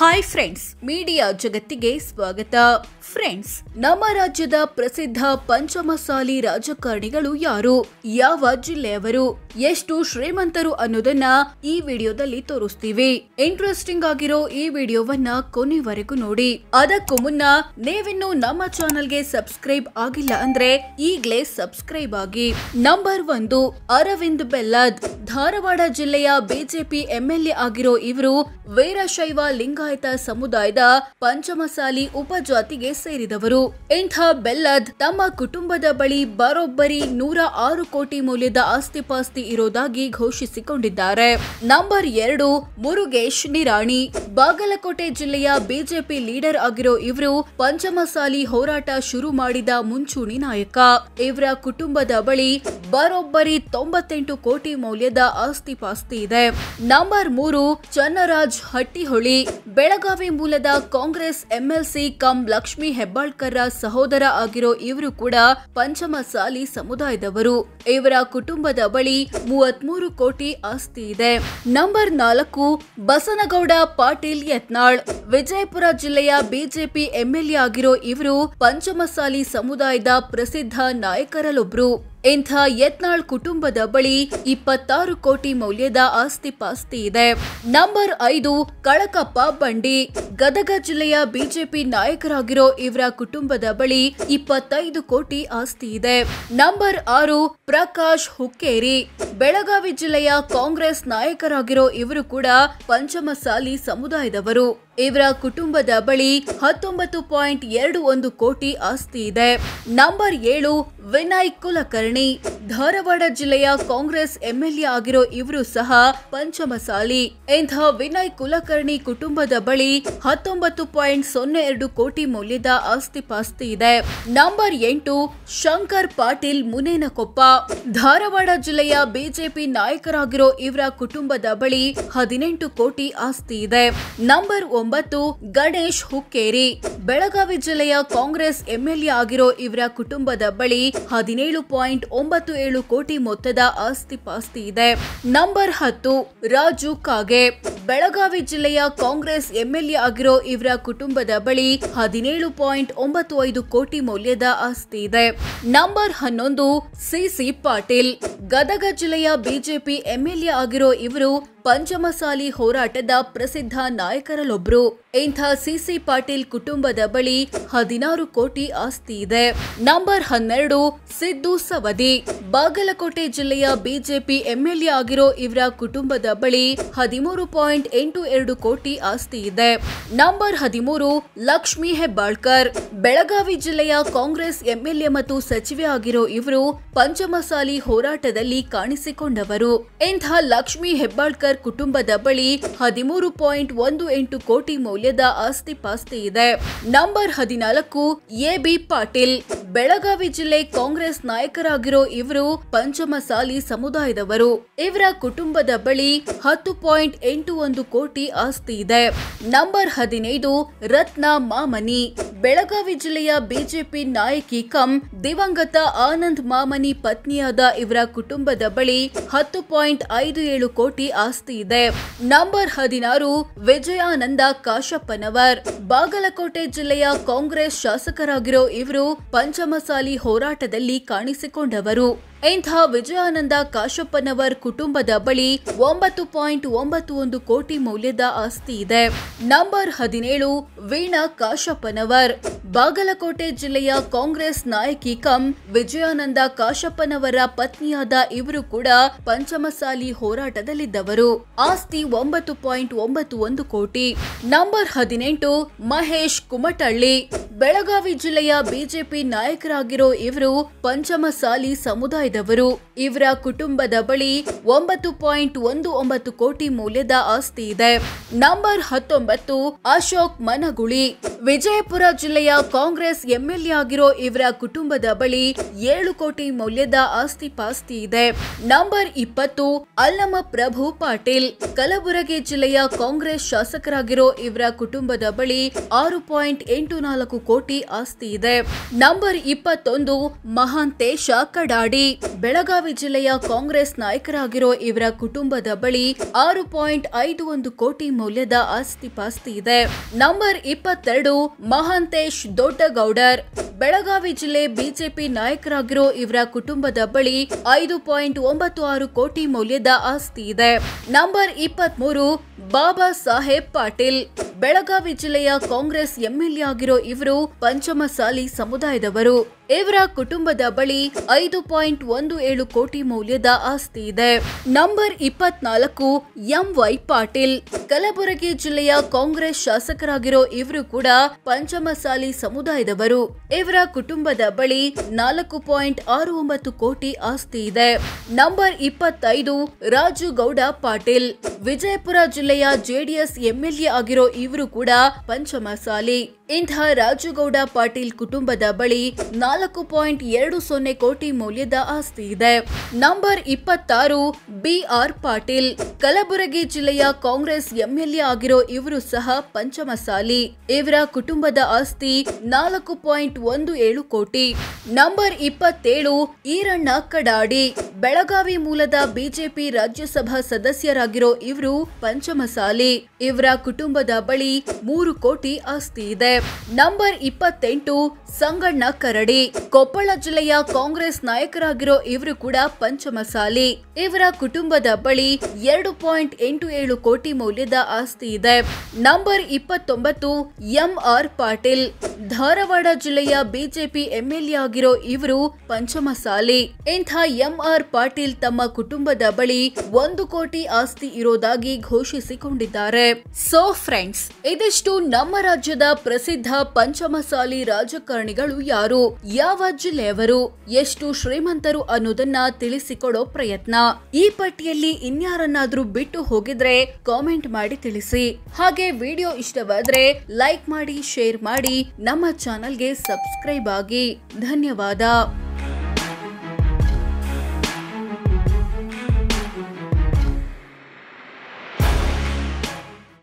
Hi friends, media ಜಗತ್ತಿಗೆ ಸ್ವಾಗತ. Friends, ನಮ್ಮ ರಾಜ್ಯದ ಪ್ರಸಿದ್ಧ ಪಂಚಮಸಾಲಿ ರಾಜಕಾರಣಿಗಳು ಯಾರು, ಯಾವ ಜಿಲ್ಲೆಯವರು, ಎಷ್ಟು ಶ್ರೀಮಂತರು ಅನ್ನೋದನ್ನ ಈ ವಿಡಿಯೋದಲ್ಲಿ ತೋರಿಸ್ತೀವಿ. ಇಂಟ್ರೆಸ್ಟಿಂಗ್ ಆಗಿರೋ ಈ ವಿಡಿಯೋವನ್ನ ಕೊನೆವರೆಗೂ ನೋಡಿ. ಅದಕ್ಕೂ ಮುನ್ನ ನೀವಿನ್ನು ನಮ್ಮ ಚಾನೆಲ್ಗೆ ಸಬ್ಸ್ಕ್ರೈಬ್ ಆಗಿಲ್ಲ ಅಂದ್ರೆ ಈಗ್ಲೇ ಸಬ್ಸ್ಕ್ರೈಬ್ ಆಗಿ. ನಂಬರ್ 1, ಅರವಿಂದ್ ಬೆಲ್ಲದ್. ಧಾರವಾಡ ಜಿಲ್ಲೆಯ ಬಿಜೆಪಿ ಎಂಎಲ್ಎ ಆಗಿರೋ ಇವರು ವೀರಶೈವ ಲಿಂಗಾಯತ ಸಮುದಾಯದ ಪಂಚಮಸಾಲಿ ಉಪಜಾತಿಗೆ ಸೇರಿದವರು. ಇಂಥ ಬೆಲ್ಲದ್ ತಮ್ಮ ಕುಟುಂಬದ ಬಳಿ ಬರೋಬ್ಬರಿ 106 ಕೋಟಿ ಮೌಲ್ಯದ ಆಸ್ತಿಪಾಸ್ತಿ ಇರೋದಾಗಿ ಘೋಷಿಸಿಕೊಂಡಿದ್ದಾರೆ. ನಂಬರ್ 2, ಮುರುಗೇಶ್ ನಿರಾಣಿ. ಬಾಗಲಕೋಟೆ ಜಿಲ್ಲೆಯ ಬಿಜೆಪಿ ಲೀಡರ್ ಆಗಿರೋ ಇವರು ಪಂಚಮಸಾಲಿ ಹೋರಾಟ ಶುರು ಮಾಡಿದ ಮುಂಚೂಣಿ ನಾಯಕ. ಇವರ ಕುಟುಂಬದ ಬಳಿ ಬರೋಬ್ಬರಿ 98 ಕೋಟಿ ಮೌಲ್ಯದ ಆಸ್ತಿಪಾಸ್ತಿ ಇದೆ. ನಂಬರ್ 3, ಚನ್ನರಾಜ್ ಹಟ್ಟಿಹೊಳಿ. ಬೆಳಗಾವಿ ಮೂಲದ ಕಾಂಗ್ರೆಸ್ ಎಂಎಲ್ಸಿ ಕಮ್ ಲಕ್ಷ್ಮಿ ಹೆಬ್ಬಾಳ್ಕರ್ ಸಹೋದರ ಆಗಿರೋ ಇವರು ಕೂಡ ಪಂಚಮಸಾಲಿ ಸಮುದಾಯದವರು. ಇವರ ಕುಟುಂಬದ ಬಳಿ 33 ಕೋಟಿ ಆಸ್ತಿ ಇದೆ. ನಂಬರ್ 4, ಬಸನಗೌಡ ಪಾಟೀಲ್ ಯತ್ನಾಳ್. ವಿಜಯಪುರ ಜಿಲ್ಲೆಯ ಬಿಜೆಪಿ ಎಂಎಲ್ಎ ಆಗಿರೋ ಇವರು ಪಂಚಮಸಾಲಿ ಸಮುದಾಯದ ಪ್ರಸಿದ್ಧ ನಾಯಕರಲ್ಲೊಬ್ರು. ಇಂಥ ಯತ್ನಾಳ್ ಕುಟುಂಬದ ಬಳಿ 26 ಕೋಟಿ ಮೌಲ್ಯದ ಆಸ್ತಿಪಾಸ್ತಿ ಇದೆ. ನಂಬರ್ 5, ಕಳಕಪ್ಪ ಬಂಡಿ. ಗದಗ ಜಿಲ್ಲೆಯ ಬಿಜೆಪಿ ನಾಯಕರಾಗಿರೋ ಇವರ ಕುಟುಂಬದ ಬಳಿ 25 ಕೋಟಿ ಆಸ್ತಿ ಇದೆ. ನಂಬರ್ 6, ಪ್ರಕಾಶ್ ಹುಕ್ಕೇರಿ. ಬೆಳಗಾವಿ ಜಿಲ್ಲೆಯ ಕಾಂಗ್ರೆಸ್ ನಾಯಕರಾಗಿರೋ ಇವರು ಕೂಡ ಪಂಚಮಸಾಲಿ ಸಮುದಾಯದವರು. ಇವರ ಕುಟುಂಬದ ಬಳಿ 19.21 ಕೋಟಿ ಆಸ್ತಿ ಇದೆ. ನಂಬರ್ 7, ವಿನಯ್ ಕುಲಕರ್ಣಿ. ಧಾರವಾಡ ಜಿಲ್ಲೆಯ ಕಾಂಗ್ರೆಸ್ ಎಂಎಲ್ಎ ಆಗಿರೋ ಇವರು ಸಹ ಪಂಚಮಸಾಲಿ. ಇಂಥ ವಿನಯ್ ಕುಲಕರ್ಣಿ ಕುಟುಂಬದ ಬಳಿ 19.02 ಕೋಟಿ ಮೌಲ್ಯದ ಆಸ್ತಿಪಾಸ್ತಿ ಇದೆ. ನಂಬರ್ 8, ಶಂಕರ್ ಪಾಟೀಲ್ ಮುನೇನಕೊಪ್ಪ. ಧಾರವಾಡ ಜಿಲ್ಲೆಯ ಬಿಜೆಪಿ ನಾಯಕರಾಗಿರೋ ಇವರ ಕುಟುಂಬದ ಬಳಿ 18 ಕೋಟಿ ಆಸ್ತಿ ಇದೆ. ನಂಬರ್ 9, ಗಣೇಶ್ ಹುಕ್ಕೇರಿ. ಬೆಳಗಾವಿ ಜಿಲ್ಲೆಯ ಕಾಂಗ್ರೆಸ್ ಎಂಎಲ್ಎ ಆಗಿರೋ ಇವರ ಕುಟುಂಬದ ಬಳಿ 17.97 ಕೋಟಿ ಮೊತ್ತದ ಆಸ್ತಿಪಾಸ್ತಿ ಇದೆ. ನಂಬರ್ 10, ರಾಜು ಕಾಗೆ. ಬೆಳಗಾವಿ ಜಿಲ್ಲೆಯ ಕಾಂಗ್ರೆಸ್ ಎಂಎಲ್ಎ ಆಗಿರೋ ಇವರ ಕುಟುಂಬದ ಬಳಿ 17.95 ಕೋಟಿ ಮೌಲ್ಯದ ಆಸ್ತಿ ಇದೆ. Number 11, CC Patil. ಗದಗ ಜಿಲ್ಲೆಯ ಬಿಜೆಪಿ ಎಂಎಲ್ಎ ಆಗಿರೋ ಇವರು ಪಂಚಮಸಾಲಿ ಹೋರಾಟದ ಪ್ರಸಿದ್ಧ ನಾಯಕರಲ್ಲೊಬ್ರು. ಇಂಥ ಸಿಸಿ ಪಾಟೀಲ್ ಕುಟುಂಬದ ಬಳಿ 16 ಕೋಟಿ ಆಸ್ತಿ ಇದೆ. ನಂಬರ್ 12, ಸಿದ್ದು ಸವದಿ. ಬಾಗಲಕೋಟೆ ಜಿಲ್ಲೆಯ ಬಿಜೆಪಿ ಎಂಎಲ್ಎ ಆಗಿರೋ ಇವರ ಕುಟುಂಬದ ಬಳಿ 13.82 ಕೋಟಿ ಆಸ್ತಿ ಇದೆ. ನಂಬರ್ 13, ಲಕ್ಷ್ಮಿ ಹೆಬ್ಬಾಳ್ಕರ್. ಬೆಳಗಾವಿ ಜಿಲ್ಲೆಯ ಕಾಂಗ್ರೆಸ್ ಎಂಎಲ್ಎ ಮತ್ತು ಸಚಿವೆ ಆಗಿರೋ ಇವರು ಪಂಚಮಸಾಲಿ ಹೋರಾಟದಲ್ಲಿ ಕಾಣಿಸಿಕೊಂಡವರು. ಇಂಥ ಲಕ್ಷ್ಮಿ ಹೆಬ್ಬಾಳ್ಕರ್ ಕುಟುಂಬದ ಬಳಿ 13.18 ಕೋಟಿ ಮೌಲ್ಯದ ಆಸ್ತಿಪಾಸ್ತಿ ಇದೆ. Number 14, AB Patil. ಬೆಳಗಾವಿ ಜಿಲ್ಲೆ ಕಾಂಗ್ರೆಸ್ ನಾಯಕರಾಗಿರೋ ಇವರು ಪಂಚಮಸಾಲಿ ಸಮುದಾಯದವರು. ಇವರ ಕುಟುಂಬದ ಬಳಿ 10.81 ಕೋಟಿ ಆಸ್ತಿ ಇದೆ. ನಂಬರ್ 15, ರತ್ನ ಮಾಮನಿ. ಬೆಳಗಾವಿ ಜಿಲ್ಲೆಯ ಬಿಜೆಪಿ ನಾಯಕಿ ಕಮ್ ದಿವಂಗತ ಆನಂದ್ ಮಾಮನಿ ಪತ್ನಿಯಾದ ಇವರ ಕುಟುಂಬದ ಬಳಿ 10.57 ಕೋಟಿ ಆಸ್ತಿ ಇದೆ. ನಂಬರ್ 16, ವಿಜಯಾನಂದ ಕಾಶಪ್ಪನವರ್. ಬಾಗಲಕೋಟೆ ಜಿಲ್ಲೆಯ ಕಾಂಗ್ರೆಸ್ ಶಾಸಕರಾಗಿರೋ ಇವರು ಪಂಚಮಸಾಲಿ ಹೋರಾಟದಲ್ಲಿ ಕಾಣಿಸಿಕೊಂಡವರು. ಇಂಥ ವಿಜಯಾನಂದ ಕಾಶಪ್ಪನವರ್ ಕುಟುಂಬದ ಬಳಿ 9.91 ಕೋಟಿ ಮೌಲ್ಯದ ಆಸ್ತಿ ಇದೆ. ನಂಬರ್ 17, ವೀಣಾ ಕಾಶಪ್ಪನವರ್. ಬಾಗಲಕೋಟೆ ಜಿಲ್ಲೆಯ ಕಾಂಗ್ರೆಸ್ ನಾಯಕಿ ಕಮ್ ವಿಜಯಾನಂದ ಕಾಶಪ್ಪನವರ ಪತ್ನಿಯಾದ ಇವರು ಕೂಡ ಪಂಚಮಸಾಲಿ ಹೋರಾಟದಲ್ಲಿದ್ದವರು. ಆಸ್ತಿ 9.91 ಕೋಟಿ. ನಂಬರ್ 18, ಮಹೇಶ್ ಕುಮಟಳ್ಳಿ. ಬೆಳಗಾವಿ ಜಿಲ್ಲೆಯ ಬಿಜೆಪಿ ನಾಯಕರಾಗಿರೋ ಇವರು ಪಂಚಮಸಾಲಿ ಸಮುದಾಯದವರು. ಇವರ ಕುಟುಂಬದ ಬಳಿ 9.19 ಕೋಟಿ ಮೌಲ್ಯದ ಆಸ್ತಿ ಇದೆ. ನಂಬರ್ 19, ಅಶೋಕ್ ಮನಗುಳಿ. ವಿಜಯಪುರ ಜಿಲ್ಲೆಯ ಕಾಂಗ್ರೆಸ್ ಎಂಎಲ್ಎ ಆಗಿರೋ ಇವರ ಕುಟುಂಬದ ಬಳಿ 7 ಕೋಟಿ ಮೌಲ್ಯದ ಆಸ್ತಿಪಾಸ್ತಿ ಇದೆ. ನಂಬರ್ 20, ಅಲ್ಲಮ ಪ್ರಭು ಪಾಟೀಲ್. ಕಲಬುರಗಿ ಜಿಲ್ಲೆಯ ಕಾಂಗ್ರೆಸ್ ಶಾಸಕರಾಗಿರೋ ಇವರ ಕುಟುಂಬದ ಬಳಿ 6.84 ಕೋಟಿ ಆಸ್ತಿ ಇದೆ. ನಂಬರ್ 21, ಮಹಾಂತೇಶ ಕಡಾಡಿ. ಬೆಳಗಾವಿ ಜಿಲ್ಲೆಯ ಕಾಂಗ್ರೆಸ್ ನಾಯಕರಾಗಿರೋ ಇವರ ಕುಟುಂಬದ ಬಳಿ 6.51 ಕೋಟಿ ಮೌಲ್ಯದ ಆಸ್ತಿ ಪಾಸ್ತಿ ಇದೆ. ನಂಬರ್ 22 ಮಹಾಂತೇಶ್ ದೊಡ್ಡಗೌಡರ್. ಬೆಳಗಾವಿ ಜಿಲ್ಲೆ ಬಿಜೆಪಿ ನಾಯಕರಾಗಿರೋ ಇವರ ಕುಟುಂಬದ ಬಳಿ 5.96 ಕೋಟಿ ಮೌಲ್ಯದ ಆಸ್ತಿ ಇದೆ. ನಂಬರ್ 23 ಬಾಬಾ ಸಾಹೇಬ್ ಪಾಟೀಲ್. ಬೆಳಗಾವಿ ಜಿಲ್ಲೆಯ ಕಾಂಗ್ರೆಸ್ ಎಂಎಲ್ಎ ಆಗಿರೋ ಇವರು ಪಂಚಮಸಾಲಿ ಸಮುದಾಯದವರು. ಇವರ ಕುಟುಂಬದ ಬಳಿ 5.17 ಕೋಟಿ ಮೌಲ್ಯದ ಆಸ್ತಿ ಇದೆ. Number 24 MY Patil. ಕಲಬುರಗಿ ಜಿಲ್ಲೆಯ ಕಾಂಗ್ರೆಸ್ ಶಾಸಕರಾಗಿರೋ ಇವರು ಕೂಡ ಪಂಚಮಸಾಲಿ ಸಮುದಾಯದವರು. ಇವರ ಕುಟುಂಬದ ಬಳಿ 4.69 ಕೋಟಿ ಆಸ್ತಿ ಇದೆ. ನಂಬರ್ 25 ರಾಜುಗೌಡ ಪಾಟೀಲ್. ವಿಜಯಪುರ ಜಿಲ್ಲೆಯ ಜೆಡಿಎಸ್ ಎಂಎಲ್ಎ ಆಗಿರೋ ಇವರು ಕೂಡ ಪಂಚಮಸಾಲಿ. ಇಂಥ ರಾಜುಗೌಡ ಪಾಟೀಲ್ ಕುಟುಂಬದ ಬಳಿ 4.20 ಕೋಟಿ ಮೌಲ್ಯದ ಆಸ್ತಿ ಇದೆ. Number 26 B R Patil. ಕಲಬುರಗಿ ಜಿಲ್ಲೆಯ ಕಾಂಗ್ರೆಸ್ ಎಂಎಲ್ಎ ಆಗಿರೋ ಇವರು ಸಹ ಪಂಚಮಸಾಲಿ. ಇವರ ಕುಟುಂಬದ ಆಸ್ತಿ 4.17 ಕೋಟಿ. ನಂಬರ್ 27 ಈರಣ್ಣ ಕಡಾಡಿ. ಬೆಳಗಾವಿ ಮೂಲದ ಬಿಜೆಪಿ ರಾಜ್ಯಸಭಾ ಸದಸ್ಯರಾಗಿರೋ ಇವರು ಪಂಚಮಸಾಲಿ. ಇವರ ಕುಟುಂಬದ ಬಳಿ 3 ಕೋಟಿ ಆಸ್ತಿ ಇದೆ. ನಂಬರ್ 28 ಸಂಗಣ್ಣ ಕರಡಿ. ಕೊಪ್ಪಳ ಜಿಲ್ಲೆಯ ಕಾಂಗ್ರೆಸ್ ನಾಯಕರಾಗಿರೋ ಇವರು ಕೂಡ ಪಂಚಮಸಾಲಿ. ಇವರ ಕುಟುಂಬದ ಬಳಿ 2.87 ಕೋಟಿ ಮೌಲ್ಯದ ಆಸ್ತಿ ಇದೆ. Number 29 M R Patil. ಧಾರವಾಡ ಜಿಲ್ಲೆಯ ಬಿಜೆಪಿ ಎಂಎಲ್ಎ ಆಗಿರೋ ಇವರು ಪಂಚಮಸಾಲಿ. ಇಂಥ ಎಂಆರ್ ಪಾಟೀಲ್ ತಮ್ಮ ಕುಟುಂಬದ ಬಳಿ 1 ಕೋಟಿ ಆಸ್ತಿ ಇರೋದಾಗಿ ಘೋಷಿಸಿಕೊಂಡಿದ್ದಾರೆ. ಸೋ ಫ್ರೆಂಡ್ಸ್, ಇದಿಷ್ಟು ನಮ್ಮ ರಾಜ್ಯದ ಪ್ರಸಿದ್ಧ ಪಂಚಮಸಾಲಿ ರಾಜಕಾರಣಿಗಳು ಯಾರು, ಯಾವ ಜಿಲ್ಲೆಯವರು, ಎಷ್ಟು ಶ್ರೀಮಂತರು ಅನ್ನೋದನ್ನ ತಿಳಿಸಿಕೊಡೋ ಪ್ರಯತ್ನ. ಈ ಪಟ್ಟಿಯಲ್ಲಿ ಇನ್ಯಾರನ್ನಾದ್ರೂ ಬಿಟ್ಟು ಹೋಗಿದ್ರೆ ಕಾಮೆಂಟ್ ಮಾಡಿ ತಿಳಿಸಿ. ಹಾಗೆ ವಿಡಿಯೋ ಇಷ್ಟವಾದ್ರೆ ಲೈಕ್ ಮಾಡಿ, ಶೇರ್ ಮಾಡಿ, ನಮ್ಮ ಚಾನೆಲ್ಗೆ ಸಬ್ಸ್ಕ್ರೈಬ್ ಆಗಿ. ಧನ್ಯವಾದ.